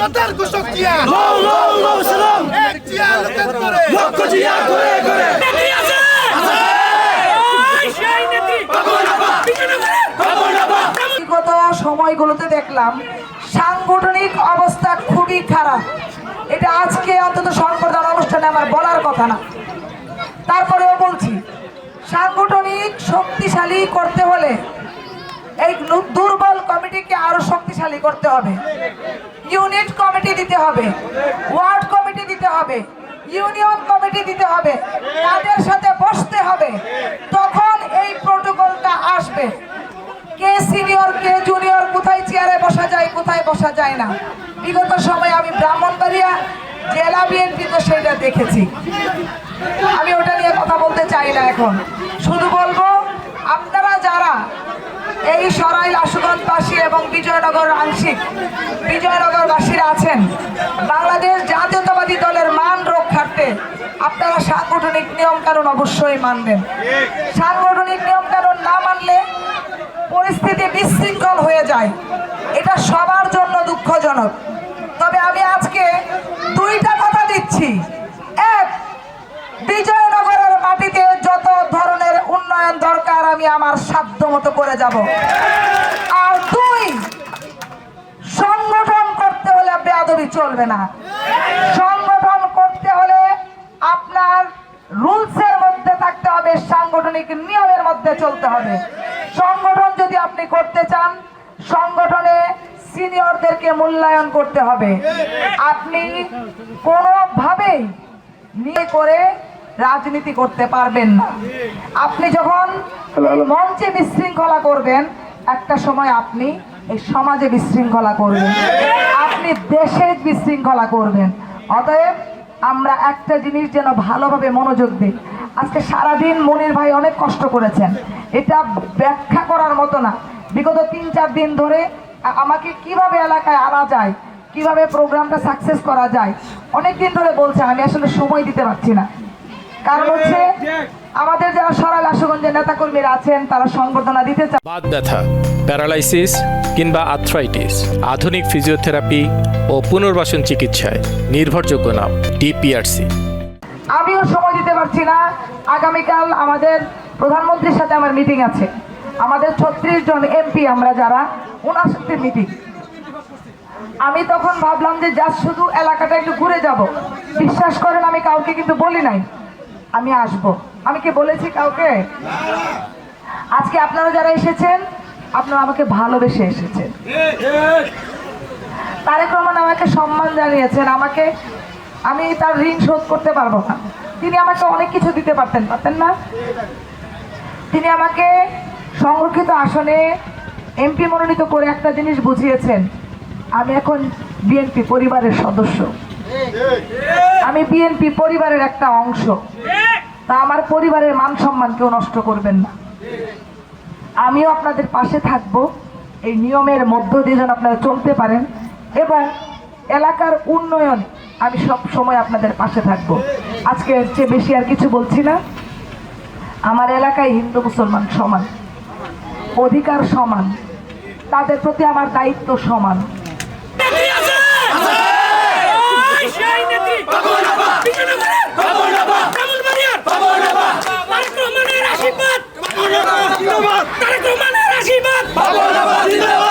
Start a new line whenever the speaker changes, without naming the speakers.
মানবতার ঘোষক জিয়া এক জিয়া লোকের করে
বিগত সময়গুলোতে দেখলাম সাংগঠনিক অবস্থা খুবই খারাপ। এটা আজকে অন্তত সংবর্ধনা অনুষ্ঠানে আমার বলার কথা না, তারপরেও বলছি সাংগঠনিক শক্তিশালী করতে হলে এই দুর্বল কমিটিকে আরো শক্তিশালী করতে হবে। ইউনিট কমিটি দিতে হবে, ওয়ার্ড কমিটি দিতে হবে, ইউনিয়ন কমিটি দিতে হবে, তাদের সাথে বসতে হবে, তখন এই প্রটোকলটা আসবে। কে সিনিয়র কে জুনিয়র, কোথায় চেয়ারে বসা যায় কোথায় বসা যায় না। বিগত সময়ে আমি ব্রাহ্মণবাড়িয়া জেলা বিএনপিতে সেটা দেখেছি। আমি ওটা নিয়ে কথা বলতে চাই না, এখন শুধু বলবো আপনারা যারা এই সরাইল আশুগঞ্জবাসী এবং বিজয়নগর আংশিক বিজয়নগরবাসীরা আছেন, বাংলাদেশ জাতীয়তাবাদী দলের মান রক্ষার্থে আপনারা সাংগঠনিক নিয়মকানুন অবশ্যই মানবেন। সাংগঠনিক নিয়মকানুন না মানলে পরিস্থিতি বিশৃঙ্খল হয়ে যায়, এটা সবার জন্য দুঃখজনক। তবে আমি আজকে দুইটা কথা দিচ্ছি। এক, বিজয়নগরের মাটিতে যত ধরনের উন্নয়ন দরকার আমি আমার সাধ্য মতো করে যাব। আর দুই, সংগঠন করতে হলে বেয়াদবি চলবে না। সংগঠন করতে হলে আপনার রুলসের মধ্যে থাকতে হবে, সাংগঠনিক নিয়মের মধ্যে চলতে হবে। সংগঠন যদি আপনি করতে চান, সংগঠনে সিনিয়রদেরকে মূল্যায়ন করতে হবে। আপনি কোনোভাবেই নিয়ে করে রাজনীতি করতে পারবেন না। আপনি যখন মঞ্চে বিশৃঙ্খলা করবেন, একটা সময় আপনি এই সমাজে বিশৃঙ্খলা করবেন, আপনি দেশে বিশৃঙ্খলা করবেন। অতএব আমরা একটা জিনিস যেন ভালোভাবে মনোযোগ দিই। আজকে সারাদিন মনির ভাই অনেক কষ্ট করেছেন, এটা ব্যাখ্যা করার মতো না। বিগত 3-4 দিন ধরে আমাকে কিভাবে এলাকায় আনা যায়, কিভাবে প্রোগ্রামটা সাকসেস করা যায়, অনেক দিন ধরে বলছেন। আমি আসলে সময় দিতে পারছি না, কারণ হচ্ছে আমাদের যারা সরাইল আশুগঞ্জের নেতাকর্মীরা আছেন তারা সংবর্ধনা দিতে চান।
বাত ব্যথা, প্যারালাইসিস কিংবা আর্থ্রাইটিস, আধুনিক ফিজিওথেরাপি ও পুনর্বাসন চিকিৎসায় নির্ভরযোগ্য নাম ডিপিআরসি।
আমিও সময় দিতে পারছি না। আগামীকাল আমাদের প্রধানমন্ত্রীর সাথে আমার মিটিং আছে, আমাদের 36 জন এমপি আমরা যারা, ওনার সাথে মিটিং। আমি তখন ভাবলাম যে জাস্ট শুধু এলাকাটা একটু ঘুরে যাব। বিশ্বাস করেন আমি কাউকে কিন্তু বলি নাই আমি আসব। আমি কি বলেছি কাউকে? আজকে আপনারা যারা এসেছেন, আপনারা আমাকে ভালোবেসে এসেছেন। তারেক রহমান আমাকে সম্মান জানিয়েছেন, আমি তার ঋণ শোধ করতে পারবো না। তিনি আমাকে অনেক কিছু দিতে পারতেন না? তিনি আমাকে সংরক্ষিত আসনে এমপি মনোনীত করে একটা জিনিস বুঝিয়েছেন, আমি এখন বিএনপি পরিবারের সদস্য, আমি বিএনপি পরিবারের একটা অংশ। তা আমার পরিবারের মান সম্মান কেউ নষ্ট করবেন না। আমিও আপনাদের পাশে থাকব, এই নিয়মের মধ্য দিয়ে যেন আপনারা চলতে পারেন, এবং এলাকার উন্নয়ন আমি সব সময় আপনাদের পাশে থাকব। আজকে এর চেয়ে বেশি আর কিছু বলছি না। আমার এলাকায় হিন্দু মুসলমান সমান, অধিকার সমান, তাদের প্রতি আমার দায়িত্ব সমান।
আশীর্বাদ